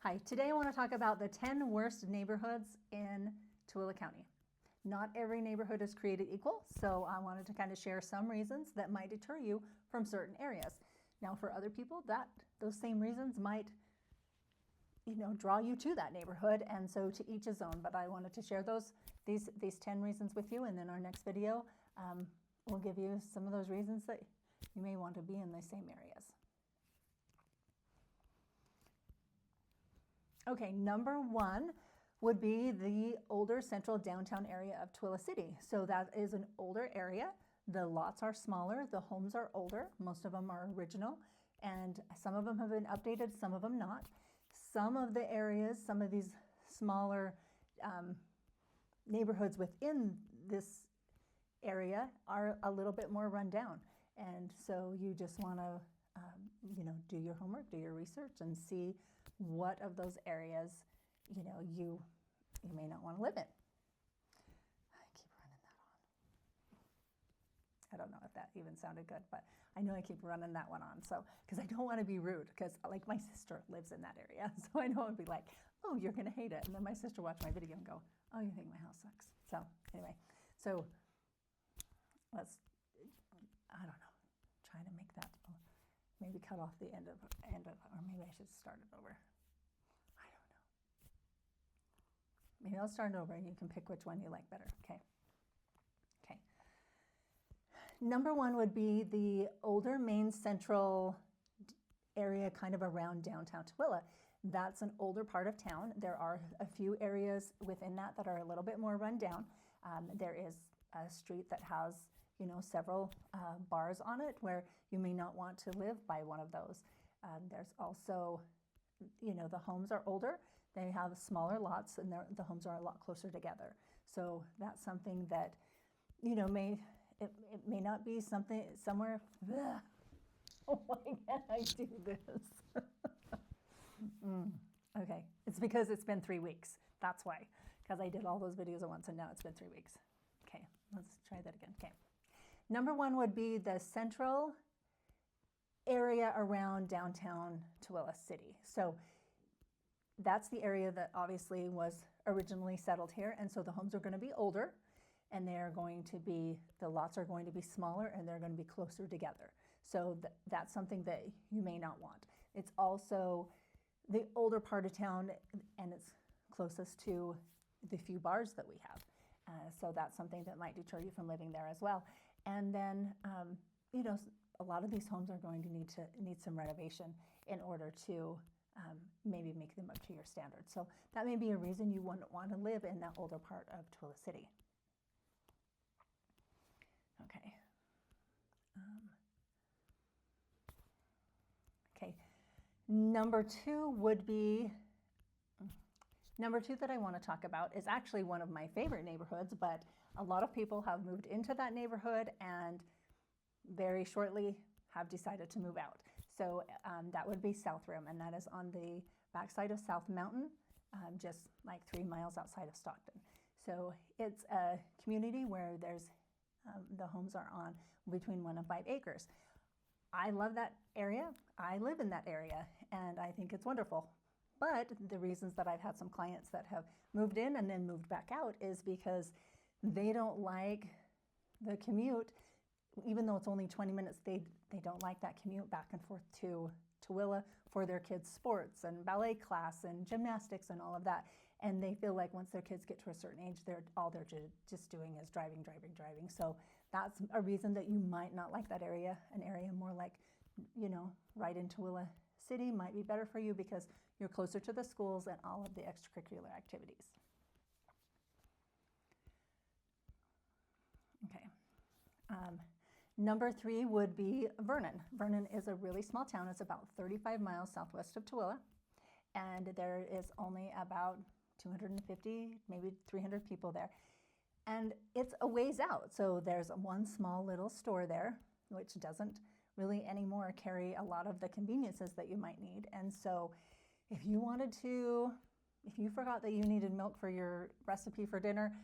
Hi, today I want to talk about the 10 worst neighborhoods in Tooele County. Not every neighborhood is created equal, so I wanted to kind of share some reasons that might deter you from certain areas. Now for other people, those same reasons might draw you to that neighborhood, and so to each his own, but I wanted to share these 10 reasons with you, and then our next video will give you some of those reasons that you may want to be in the same areas. Okay, number one would be the older central downtown area of Tooele City. So that is an older area. The lots are smaller, the homes are older, most of them are original, and some of them have been updated, some of them not. Some of the areas, some of these smaller neighborhoods within this area are a little bit more run down. And so you just want to do your homework, do your research, and see what of those areas, you may not want to live in. I keep running that on. I don't know if that even sounded good, but I know I keep running that one on. So, because I don't want to be rude, because like my sister lives in that area, so I know it would be like, oh, you're going to hate it. And then my sister watched my video and go, oh, you think my house sucks. So anyway, so let's, I don't know, try to make that. Maybe cut off the end of, or maybe I should start it over. I don't know. Maybe I'll start it over and you can pick which one you like better. Okay. Okay. Number one would be the older main central area kind of around downtown Tooele. That's an older part of town. There are a few areas within that are a little bit more run down. There is a street that has several bars on it where you may not want to live by one of those. There's also, the homes are older, they have smaller lots, and the homes are a lot closer together. So that's something that, it may not be something somewhere. Why can't I do this? Okay, it's because it's been 3 weeks. That's why, because I did all those videos at once and now it's been 3 weeks. Okay, let's try that again. Okay. Number one would be the central area around downtown Tooele City. So that's the area that obviously was originally settled here. And so the homes are going to be older and the lots are going to be smaller and they're going to be closer together. So that's something that you may not want. It's also the older part of town and it's closest to the few bars that we have. So that's something that might deter you from living there as well. And then, a lot of these homes are going to need some renovation in order to maybe make them up to your standards. So that may be a reason you wouldn't want to live in that older part of Tooele City. Okay. Okay. Number two that I want to talk about is actually one of my favorite neighborhoods, but a lot of people have moved into that neighborhood and very shortly have decided to move out. So that would be South Rim, and that is on the backside of South Mountain, just like 3 miles outside of Stockton. So it's a community where there's the homes are on between 1 and 5 acres. I love that area. I live in that area, and I think it's wonderful. But the reasons that I've had some clients that have moved in and then moved back out is because they don't like the commute. Even though it's only 20 minutes, they don't like that commute back and forth to Tooele for their kids' sports and ballet class and gymnastics and all of that. And they feel like once their kids get to a certain age, they're just doing is driving. So that's a reason that you might not like that area. An area more like, right in Tooele City might be better for you because you're closer to the schools and all of the extracurricular activities. Okay. Number 3 would be Vernon. Vernon is a really small town. It's about 35 miles southwest of Tooele, and there is only about 250, maybe 300 people there. And it's a ways out. So there's one small little store there, which doesn't really anymore carry a lot of the conveniences that you might need. And so if you forgot that you needed milk for your recipe for dinner,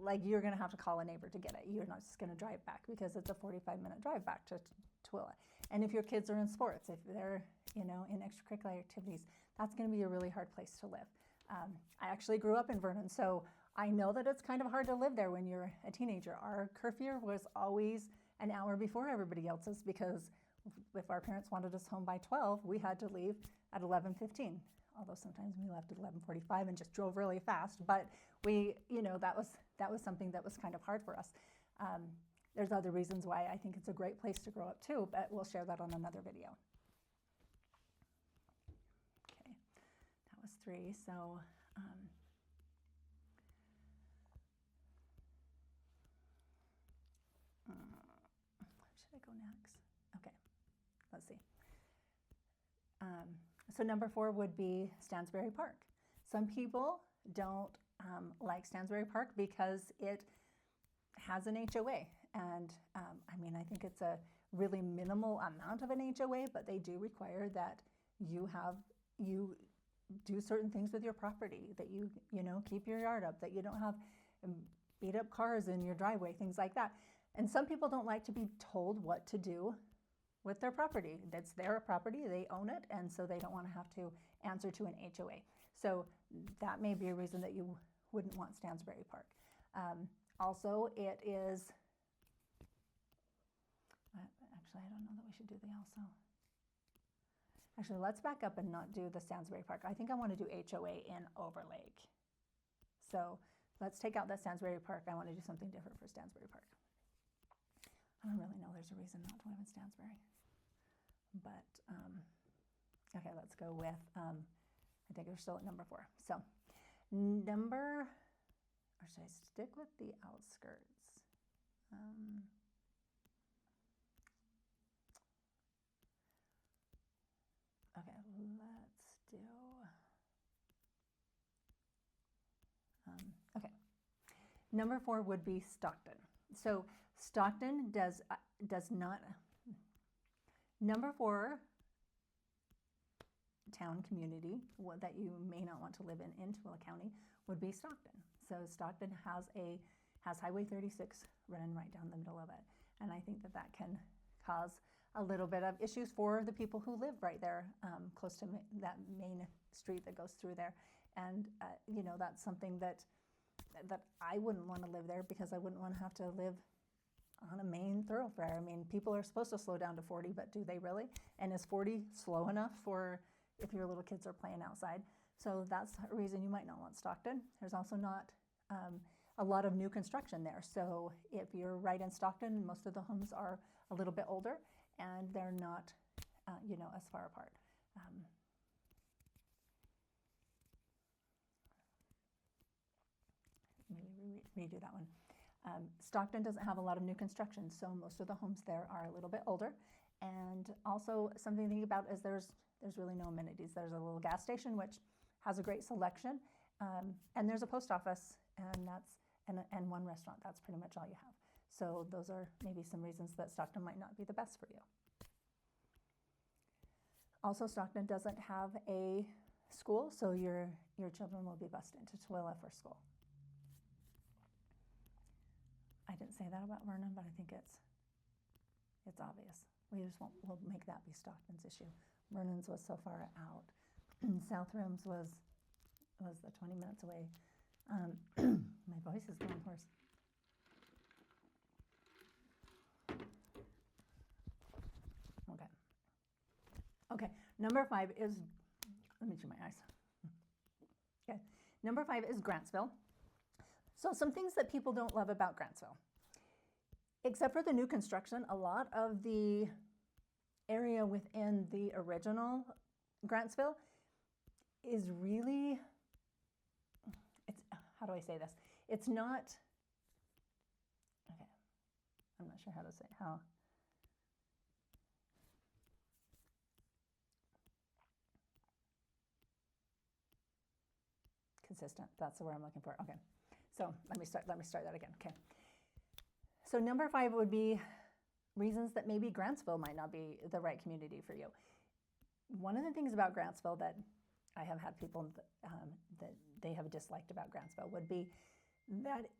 like you're going to have to call a neighbor to get it. You're not just going to drive back because it's a 45-minute drive back to Tooele. And if your kids are in sports, if they're, in extracurricular activities, that's going to be a really hard place to live. I actually grew up in Vernon, so I know that it's kind of hard to live there when you're a teenager. Our curfew was always an hour before everybody else's, because if our parents wanted us home by 12, we had to leave at 11:15. Although sometimes we left at 11:45 and just drove really fast, but we, that was something that was kind of hard for us. There's other reasons why I think it's a great place to grow up too, but we'll share that on another video. Okay, that was 3. So where should I go next? Okay, let's see. So number 4 would be Stansbury Park. Some people don't like Stansbury Park because it has an HOA. And I think it's a really minimal amount of an HOA, but they do require that you do certain things with your property, that you keep your yard up, that you don't have beat up cars in your driveway, things like that. And some people don't like to be told what to do with their property. That's their property, they own it, and so they don't want to have to answer to an HOA. So that may be a reason that you wouldn't want Stansbury Park. Also, it is, actually, I don't know that we should do the also. Actually, let's back up and not do the Stansbury Park. I think I want to do HOA in Overlake. So let's take out the Stansbury Park. I want to do something different for Stansbury Park. I don't really know there's a reason not to live in Stansbury. But, okay, let's go with, I think we're still at number 4. So or should I stick with the outskirts? Okay, let's do, okay. Number 4 would be Stockton. So Stockton does not, number 4 town community that you may not want to live in Tooele County would be Stockton. So Stockton has Highway 36 running right down the middle of it. And I think that can cause a little bit of issues for the people who live right there, close to that main street that goes through there. And, that's something that I wouldn't want to live there, because I wouldn't want to have to live on a main thoroughfare. People are supposed to slow down to 40, but do they really? And is 40 slow enough for if your little kids are playing outside? So that's a reason you might not want Stockton. There's also not a lot of new construction there. So if you're right in Stockton, most of the homes are a little bit older and they're not, as far apart. Maybe redo that one. Stockton doesn't have a lot of new construction, so most of the homes there are a little bit older. And also something to think about is there's really no amenities. There's a little gas station, which has a great selection, and there's a post office, and one restaurant. That's pretty much all you have. So those are maybe some reasons that Stockton might not be the best for you. Also, Stockton doesn't have a school, so your children will be bused into Tooele for school. I didn't say that about Vernon, but I think it's obvious. We'll make that be Stockton's issue. Vernon's was so far out. South Rims was the 20 minutes away. My voice is going hoarse. Okay, number 5 is, let me chew my eyes. Okay, number 5 is Grantsville. So some things that people don't love about Grantsville. Except for the new construction, a lot of the area within the original Grantsville is really, how do I say this? It's not, okay, I'm not sure how to say, consistent, that's the word I'm looking for, okay. So let me start that again, okay. So number 5 would be reasons that maybe Grantsville might not be the right community for you. One of the things about Grantsville that I have had people that they have disliked about Grantsville would be that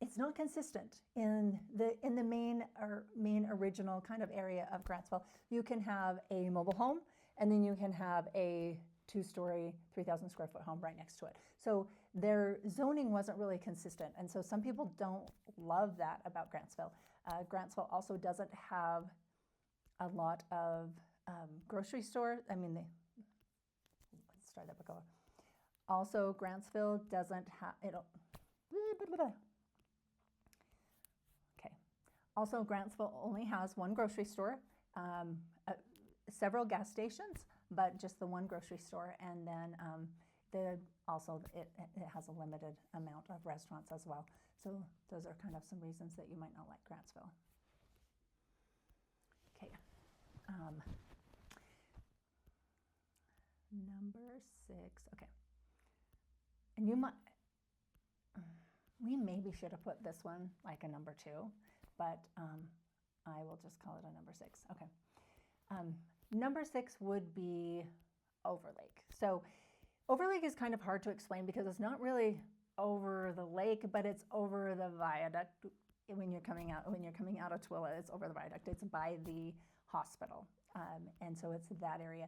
it's not consistent in the main original kind of area of Grantsville. You can have a mobile home, and then you can have a 2-story, 3,000 square foot home right next to it. So their zoning wasn't really consistent, and so some people don't love that about Grantsville. Grantsville also doesn't have a lot of grocery stores. I mean, let's start up a go. Also, Grantsville doesn't have it. Okay. Also, Grantsville only has one grocery store, several gas stations, but just the one grocery store, and then it has a limited amount of restaurants as well. So those are kind of some reasons that you might not like Grantsville. Okay. Number 6. Okay. And we maybe should have put this one like a number 2, but I will just call it a number 6. Okay. Number 6 would be Overlake. So Overlake is kind of hard to explain because it's not really over the lake, but it's over the viaduct. When you're coming out of Tooele, it's over the viaduct. It's by the hospital, and so it's that area.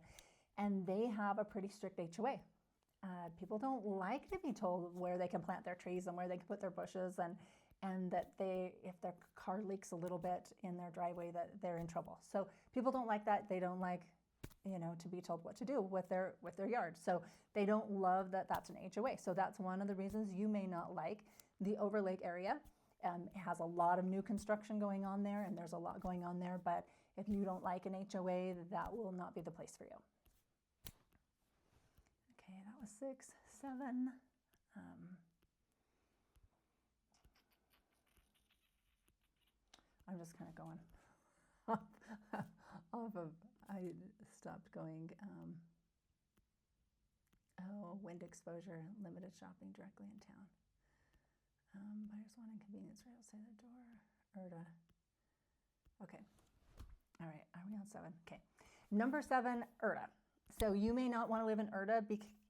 And they have a pretty strict HOA. People don't like to be told where they can plant their trees and where they can put their bushes, and that if their car leaks a little bit in their driveway, that they're in trouble. So people don't like that. They don't like, to be told what to do with their yard. So they don't love that that's an HOA. So that's one of the reasons you may not like the Overlake area. It has a lot of new construction going on there, and there's a lot going on there. But if you don't like an HOA, that will not be the place for you. Okay, that was 6, 7. I'm just kind of going off of, I stopped going, wind exposure, limited shopping directly in town. Buyers want inconvenience right outside the door. Erda. Okay. All right, are we on 7? Okay. Number 7, Erda. So you may not want to live in Erda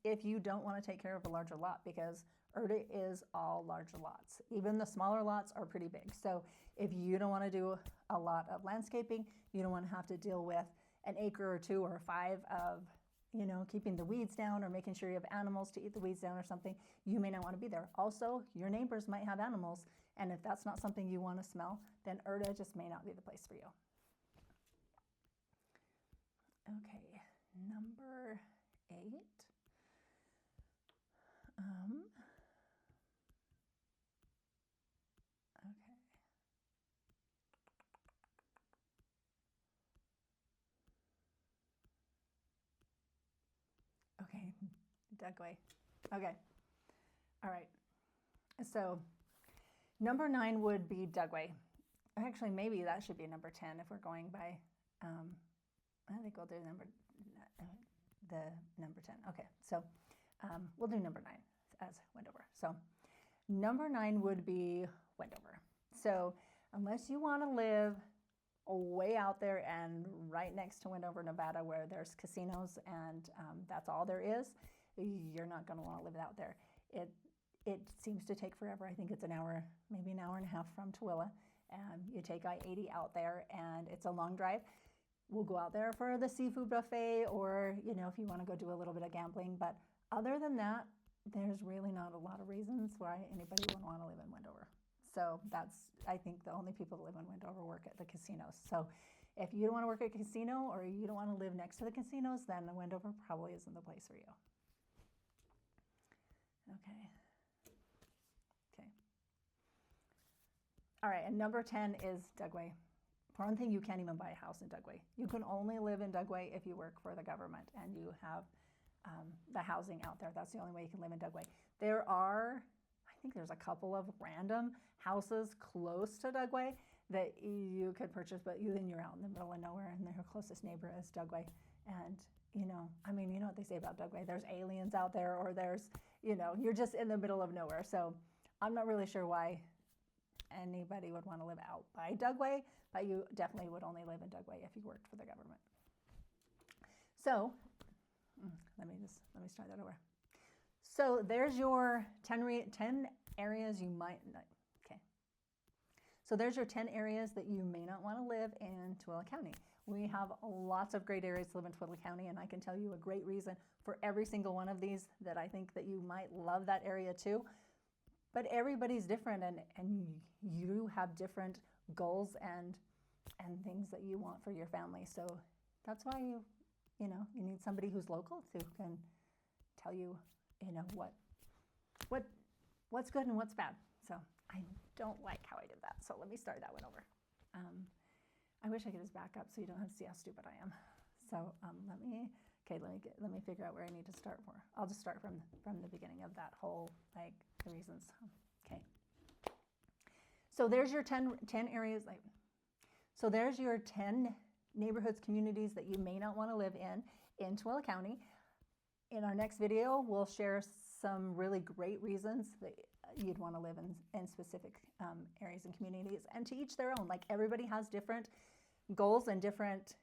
if you don't want to take care of a larger lot, because Erda is all larger lots. Even the smaller lots are pretty big. So if you don't want to do a lot of landscaping, you don't want to have to deal with an acre or 2 or 5 of, keeping the weeds down or making sure you have animals to eat the weeds down or something, you may not want to be there. Also, your neighbors might have animals, and if that's not something you want to smell, then Erda just may not be the place for you. Okay, number 8. Okay, Dugway. Okay, all right. So number 9 would be Dugway. Actually, maybe that should be number 10 if we're going by. I think we'll do the number 10. Okay, so we'll do number 9 as Wendover. So number 9 would be Wendover. So unless you want to live way out there and right next to Wendover, Nevada, where there's casinos and that's all there is, you're not going to want to live out there. It seems to take forever. I think it's an hour, maybe an hour and a half from Tooele. You take I-80 out there, and it's a long drive. We'll go out there for the seafood buffet, or if you want to go do a little bit of gambling. But other than that, there's really not a lot of reasons why anybody would want to live in Wendover. So that's, I think, the only people that live in Wendover work at the casinos. So if you don't want to work at a casino, or you don't want to live next to the casinos, then Wendover probably isn't the place for you. Okay. All right, and number 10 is Dugway. For one thing, you can't even buy a house in Dugway. You can only live in Dugway if you work for the government and you have the housing out there. That's the only way you can live in Dugway. I think there's a couple of random houses close to Dugway that you could purchase, but then you're out in the middle of nowhere, and their closest neighbor is Dugway. And, you know what they say about Dugway. There's aliens out there, or you're just in the middle of nowhere. So I'm not really sure why anybody would want to live out by Dugway, but you definitely would only live in Dugway if you worked for the government. So let me start that over. So there's your 10 areas you might not. Okay, So there's your 10 areas that you may not want to live in Tooele County. We have lots of great areas to live in Tooele County, and I can tell you a great reason for every single one of these that I think that you might love that area too. But everybody's different, and you have different goals and things that you want for your family. So that's why you need somebody who's local who can tell you, what's good and what's bad. So I don't like how I did that. So let me start that one over. I wish I could just back up so you don't have to see how stupid I am. So let me figure out where I need to start for. I'll just start from the beginning of that whole, like, the reasons. Okay. So there's your 10 areas. So there's your 10 neighborhoods, communities that you may not want to live in Tooele County. In our next video, we'll share some really great reasons that you'd want to live in specific areas and communities, and to each their own. Like, everybody has different goals and different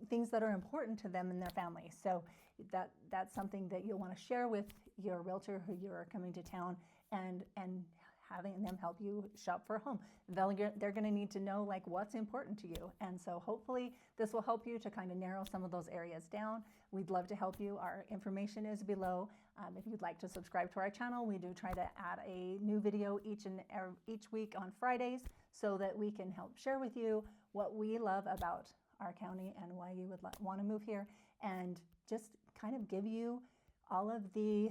things that are important to them and their family. So that's something that you'll want to share with your realtor who you're coming to town, and having them help you shop for a home. They're going to need to know, like, what's important to you. And so hopefully this will help you to kind of narrow some of those areas down. We'd love to help you. Our information is below. If you'd like to subscribe to our channel, we do try to add a new video each week on Fridays, so that we can help share with you what we love about our county and why you would want to move here, and just kind of give you all of the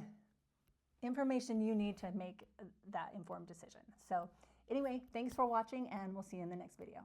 information you need to make that informed decision. So anyway, thanks for watching, and we'll see you in the next video.